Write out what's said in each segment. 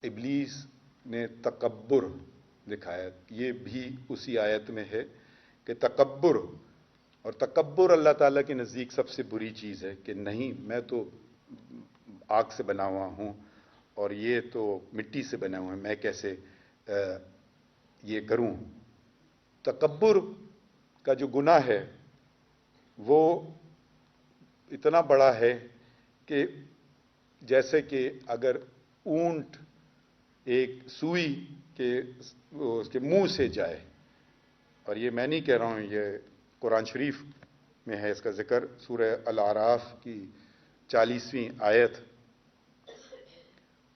ابلیس نے تکبر دکھایا، یہ بھی اسی آیت میں ہے کہ تکبر، اور تکبر اللہ تعالیٰ کے نزدیک سب سے بری چیز ہے کہ نہیں میں تو آگ سے بنا ہوا ہوں اور یہ تو مٹی سے بنا ہوا ہے، میں کیسے یہ کروں۔ تکبر کا جو گناہ ہے وہ اتنا بڑا ہے کہ جیسے کہ اگر اونٹ ایک سوئی کے اس کے منہ سے جائے، اور یہ میں نہیں کہہ رہا ہوں، یہ قرآن شریف میں ہے اس کا ذکر، سورہ الاعراف کی 40ویں آیت۔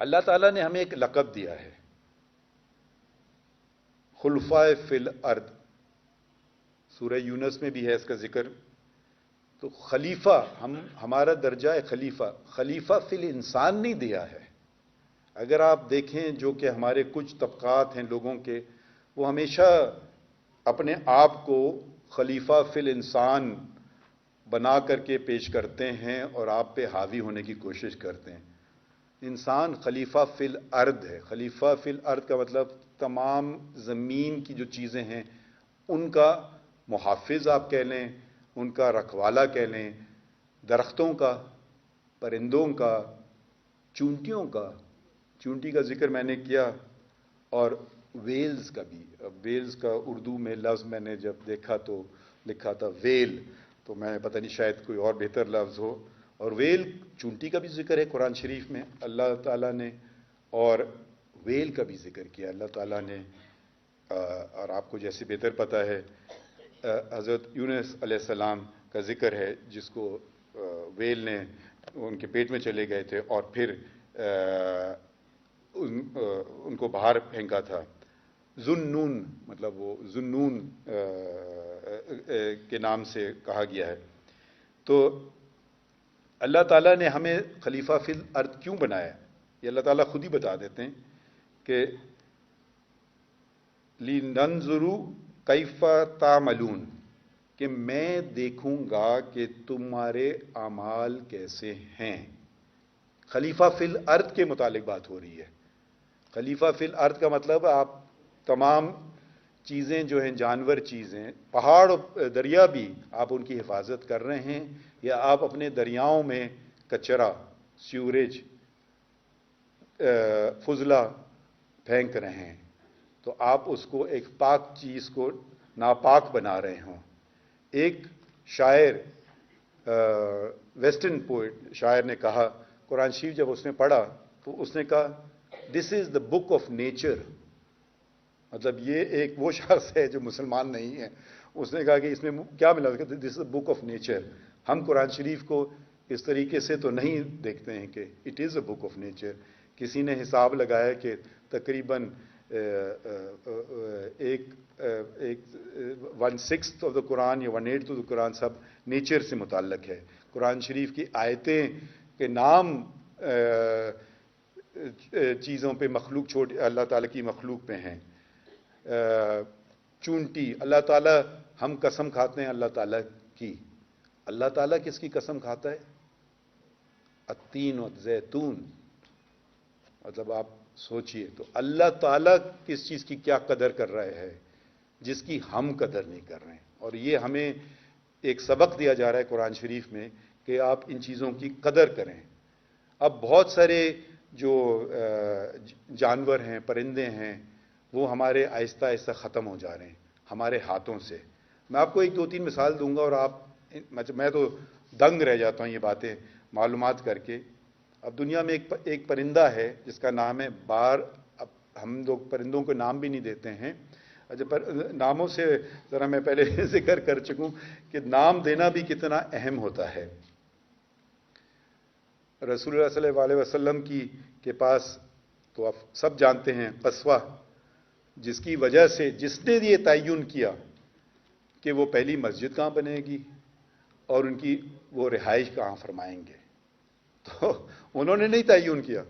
اللہ تعالیٰ نے ہمیں ایک لقب دیا ہے، خلفائے فی الارض، سورہ یونس میں بھی ہے اس کا ذکر۔ تو خلیفہ، ہمارا درجہ ہے خلیفہ فی الانسان نہیں دیا ہے۔ اگر آپ دیکھیں جو کہ ہمارے کچھ طبقات ہیں لوگوں کے، وہ ہمیشہ اپنے آپ کو خلیفہ فی الانسان بنا کر کے پیش کرتے ہیں اور آپ پہ حاوی ہونے کی کوشش کرتے ہیں۔ انسان خلیفہ فی الارض ہے۔ خلیفہ فی الارض کا مطلب تمام زمین کی جو چیزیں ہیں ان کا محافظ آپ کہہ لیں، ان کا رکھوالا کہہ لیں، درختوں کا، پرندوں کا، چونٹیوں کا، چونٹی کا ذکر میں نے کیا، اور ویلز کا بھی۔ ویلز کا اردو میں لفظ میں نے جب دیکھا تو لکھا تھا ویل، تو میں پتہ نہیں شاید کوئی اور بہتر لفظ ہو، اور ویل چونٹی کا بھی ذکر ہے قرآن شریف میں اللہ تعالیٰ نے، اور ویل کا بھی ذکر کیا اللہ تعالیٰ نے۔ اور آپ کو جیسے بہتر پتہ ہے حضرت یونس علیہ السلام کا ذکر ہے جس کو ویل نے ان کے پیٹ میں چلے گئے تھے اور پھر ان کو باہر پھینکا تھا۔ ذُنُّون، مطلب وہ ذُنُّون کے نام سے کہا گیا ہے۔ تو اللہ تعالیٰ نے ہمیں خلیفہ فی الارض کیوں بنایا؟ یہ اللہ تعالیٰ خود ہی بتا دیتے ہیں کہ لِنَنظُرُوا کیف تعملون، کہ میں دیکھوں گا کہ تمہارے اعمال کیسے ہیں۔ خلیفہ فی الارض کے متعلق بات ہو رہی ہے۔ خلیفہ فی الارض کا مطلب آپ تمام چیزیں جو ہیں، جانور چیزیں، پہاڑ دریا بھی، آپ ان کی حفاظت کر رہے ہیں، یا آپ اپنے دریاؤں میں کچرا، سیوریج، فضلہ پھینک رہے ہیں، تو آپ اس کو ایک پاک چیز کو ناپاک بنا رہے ہوں۔ ایک شاعر، ویسٹرن پوئٹ شاعر نے کہا، قرآن شریف جب اس نے پڑھا تو اس نے کہا دس از دا بک آف نیچر، مطلب یہ ایک وہ شخص ہے جو مسلمان نہیں ہے، اس نے کہا کہ اس میں کیا ملا، دس از دا بک آف نیچر۔ ہم قرآن شریف کو اس طریقے سے تو نہیں دیکھتے ہیں کہ it is a book of nature. کسی نے حساب لگایا کہ تقریباً 1/6 آف دا قرآن یا 1/8 of the Quran sub nature سے متعلق ہے۔ قرآن شریف کی آیتیں کے نام چیزوں پہ، مخلوق چھوٹی اللہ تعالیٰ کی مخلوق پہ ہیں۔ چونٹی، اللہ تعالیٰ، ہم قسم کھاتے ہیں اللہ تعالیٰ کی، اللہ تعالیٰ کس کی قسم کھاتا ہے؟ التین والزیتون، مطلب آپ سوچئے تو اللہ تعالیٰ کس چیز کی کیا قدر کر رہے ہیں جس کی ہم قدر نہیں کر رہے ہیں۔ اور یہ ہمیں ایک سبق دیا جا رہا ہے قرآن شریف میں کہ آپ ان چیزوں کی قدر کریں۔ اب بہت سارے جو جانور ہیں، پرندے ہیں، وہ ہمارے آہستہ آہستہ ختم ہو جا رہے ہیں ہمارے ہاتھوں سے۔ میں آپ کو 1-2-3 مثال دوں گا اور میں تو دنگ رہ جاتا ہوں یہ باتیں معلومات کر کے۔ اب دنیا میں ایک پرندہ ہے جس کا نام ہے بار، اب ہم لوگ پرندوں کو نام بھی نہیں دیتے ہیں، ناموں سے ذرا میں پہلے ذکر کر چکوں کہ نام دینا بھی کتنا اہم ہوتا ہے۔ رسول اللہ صلی اللہ علیہ وسلم کے پاس تو آپ سب جانتے ہیں قصوہ، جس کی وجہ سے جس نے یہ تعین کیا کہ وہ پہلی مسجد کہاں بنے گی اور ان کی وہ رہائش کہاں فرمائیں گے، تو انہوں نے نہیں تعین کیا،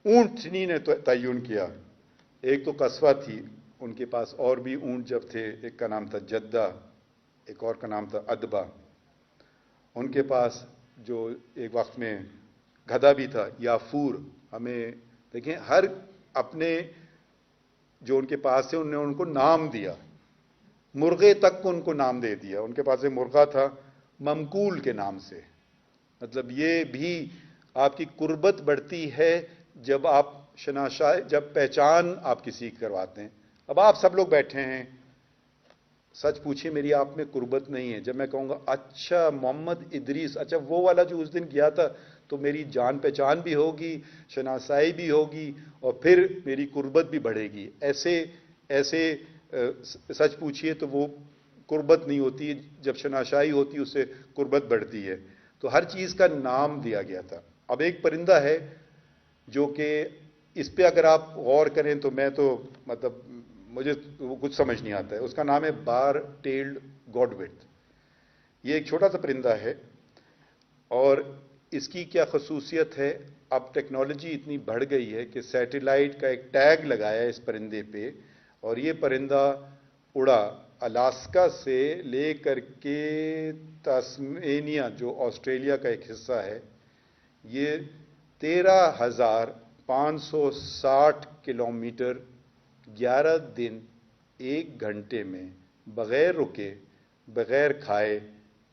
اونٹنی نے تعین کیا۔ ایک تو قصوہ تھی، ان کے پاس اور بھی اونٹ جب تھے، ایک کا نام تھا جدہ، ایک اور کا نام تھا ادبا۔ ان کے پاس جو ایک وقت میں گدھا بھی تھا، یافور۔ ہمیں دیکھیں ہر اپنے جو ان کے پاس سے انہوں نے ان کو نام دیا، مرغے تک کو ان کو نام دے دیا. ان کے پاس ایک مرغہ تھا ممکول کے نام سے. مطلب یہ بھی آپ کی قربت بڑھتی ہے جب آپ جب پہچان آپ کسی کی کرواتے ہیں. اب آپ سب لوگ بیٹھے ہیں، سچ پوچھیے میری آپ میں قربت نہیں ہے. جب میں کہوں گا اچھا محمد ادریس، اچھا وہ والا جو اس دن گیا تھا، تو میری جان پہچان بھی ہوگی، شناسائی بھی ہوگی، اور پھر میری قربت بھی بڑھے گی. ایسے سچ پوچھیے تو وہ قربت نہیں ہوتی، جب شناسائی ہوتی اس سے قربت بڑھتی ہے. تو ہر چیز کا نام دیا گیا تھا. اب ایک پرندہ ہے جو کہ اس پہ اگر آپ غور کریں تو میں تو مطلب مجھے وہ کچھ سمجھ نہیں آتا ہے. اس کا نام ہے بار ٹیلڈ گوڈوٹ. یہ ایک چھوٹا سا پرندہ ہے، اور اس کی کیا خصوصیت ہے، اب ٹیکنالوجی اتنی بڑھ گئی ہے کہ سیٹلائٹ کا ایک ٹیگ لگایا ہے اس پرندے پہ، اور یہ پرندہ اڑا الاسکا سے لے کر کے تسمینیا جو آسٹریلیا کا ایک حصہ ہے. یہ 13,560 کلومیٹر 11 دن 1 گھنٹے میں بغیر رکے بغیر کھائے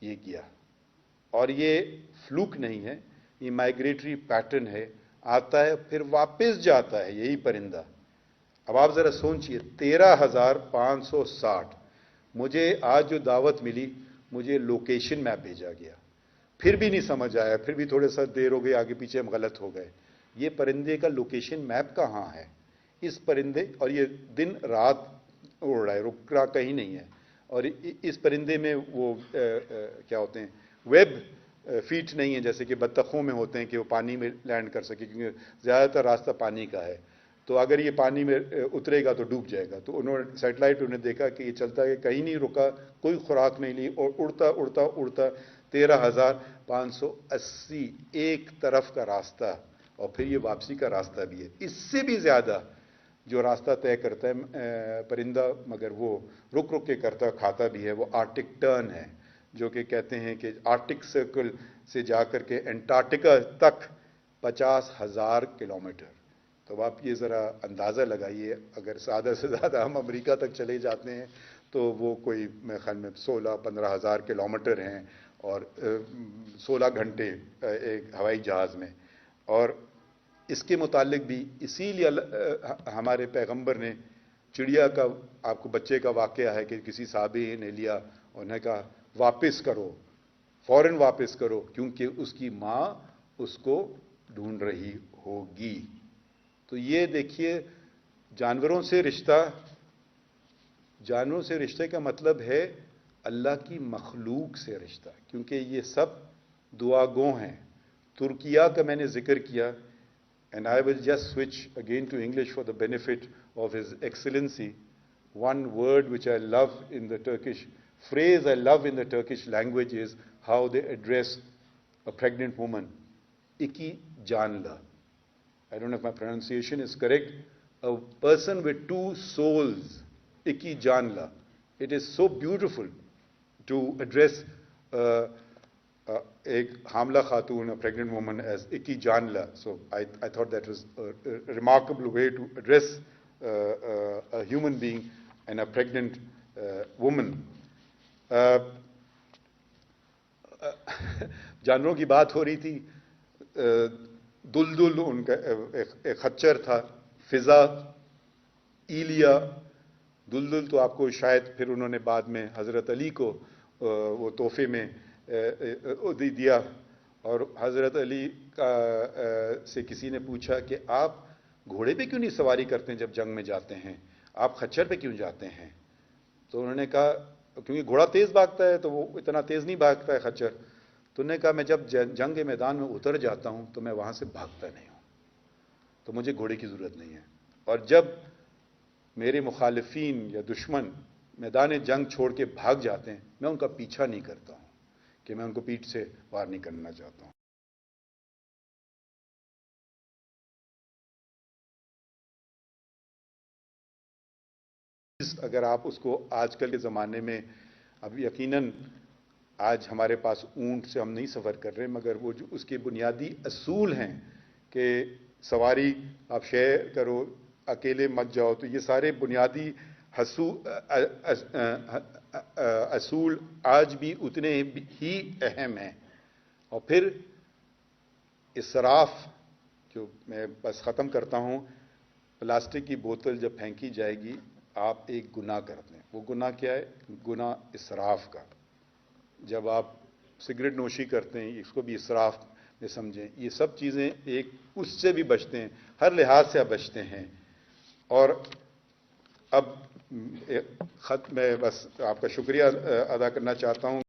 یہ کیا. اور یہ فلوک نہیں ہے، یہ مائگریٹری پیٹرن ہے. آتا ہے پھر واپس جاتا ہے یہی پرندہ. اب آپ ذرا سوچئے 13,560. مجھے آج جو دعوت ملی مجھے لوکیشن میپ بھیجا گیا، پھر بھی نہیں سمجھ آیا، پھر بھی تھوڑے سا دیر ہو گئی، آگے پیچھے ہم غلط ہو گئے. یہ پرندے کا لوکیشن میپ کہاں ہے اس پرندے، اور یہ دن رات اڑ رہا ہے، رک رہا کہیں نہیں ہے. اور اس پرندے میں وہ کیا ہوتے ہیں، ویب فیٹ نہیں ہے جیسے کہ بطخوں میں ہوتے ہیں کہ وہ پانی میں لینڈ کر سکے، کیونکہ زیادہ تر راستہ پانی کا ہے. تو اگر یہ پانی میں اترے گا تو ڈوب جائے گا. تو انہوں نے سیٹلائٹ انہیں دیکھا کہ یہ چلتا ہے، کہیں نہیں رکا، کوئی خوراک نہیں لی، اور اڑتا اڑتا اڑتا 13,580 ایک طرف کا راستہ، اور پھر یہ واپسی کا راستہ بھی ہے. اس سے بھی زیادہ جو راستہ طے کرتا ہے پرندہ، مگر وہ رک رک کے کرتا کھاتا بھی ہے، وہ آرٹک ٹرن ہے، جو کہ کہتے ہیں کہ آرٹک سرکل سے جا کر کے انٹارکٹیکا تک 50,000 کلومیٹر. تو آپ یہ ذرا اندازہ لگائیے، اگر زیادہ سے زیادہ ہم امریکہ تک چلے جاتے ہیں تو وہ کوئی میرے خیال میں 16-15 ہزار کلومیٹر ہیں، اور 16 گھنٹے ایک ہوائی جہاز میں. اور اس کے متعلق بھی اسی لیے ہمارے پیغمبر نے چڑیا کا، آپ کو بچے کا واقعہ ہے کہ کسی صحابی نے لیا اور نے کہا واپس کرو، فوراً واپس کرو، کیونکہ اس کی ماں اس کو ڈھونڈ رہی ہوگی. تو یہ دیکھیے جانوروں سے رشتے کا مطلب ہے اللہ کی مخلوق سے رشتہ، کیونکہ یہ سب دعا گو ہیں. ترکیہ کا میں نے ذکر کیا، and I will just switch again to English for the benefit of His Excellency. One word which I love in the Turkish, phrase I love in the Turkish language is how they address a pregnant woman. Iki janla. I don't know if my pronunciation is correct. A person with two souls. Iki janla. It is so beautiful to address ایک حاملہ خاتون, a pregnant woman, as Iki Janla. So I thought that was a remarkable way to address a human being and a pregnant woman. جانوروں کی بات ہو رہی تھی. دلدل ان کا ایک خچر تھا, فضا, ایلیا. دلدل تو آپ کو شاید پھر انہوں نے بعد میں حضرت علی کو وہ تحفے میں دیا, اور حضرت علی سے کسی نے پوچھا کہ آپ گھوڑے پہ کیوں نہیں سواری کرتے ہیں جب جنگ میں جاتے ہیں, آپ خچر پہ کیوں جاتے ہیں؟ تو انہوں نے کہا کیونکہ گھوڑا تیز بھاگتا ہے, تو وہ اتنا تیز نہیں بھاگتا ہے خچر. تو انہوں نے کہا میں جب جنگ کے میدان میں اتر جاتا ہوں تو میں وہاں سے بھاگتا نہیں ہوں, تو مجھے گھوڑے کی ضرورت نہیں ہے. اور جب میرے مخالفین یا دشمن میدان جنگ چھوڑ کے بھاگ جاتے ہیں, میں ان کا پیچھا نہیں کرتا ہوں کہ میں ان کو پیٹھ سے وار نہیں کرنا چاہتا ہوں. اگر آپ اس کو آج کل کے زمانے میں, اب یقیناً آج ہمارے پاس اونٹ سے ہم نہیں سفر کر رہے, مگر وہ جو اس کے بنیادی اصول ہیں کہ سواری آپ شیئر کرو, اکیلے مت جاؤ، تو یہ سارے بنیادی اصول آج بھی اتنے ہی اہم ہیں۔ اور پھر اسراف، جو میں بس ختم کرتا ہوں، پلاسٹک کی بوتل جب پھینکی جائے گی آپ ایک گناہ کرتے ہیں۔ وہ گناہ کیا ہے؟ گناہ اسراف کا۔ جب آپ سگریٹ نوشی کرتے ہیں، اس کو بھی اسراف میں سمجھیں۔ یہ سب چیزیں ایک اس سے بھی بچتے ہیں، ہر لحاظ سے آپ بچتے ہیں۔ اور اب میں بس آپ کا شکریہ ادا کرنا چاہتا ہوں۔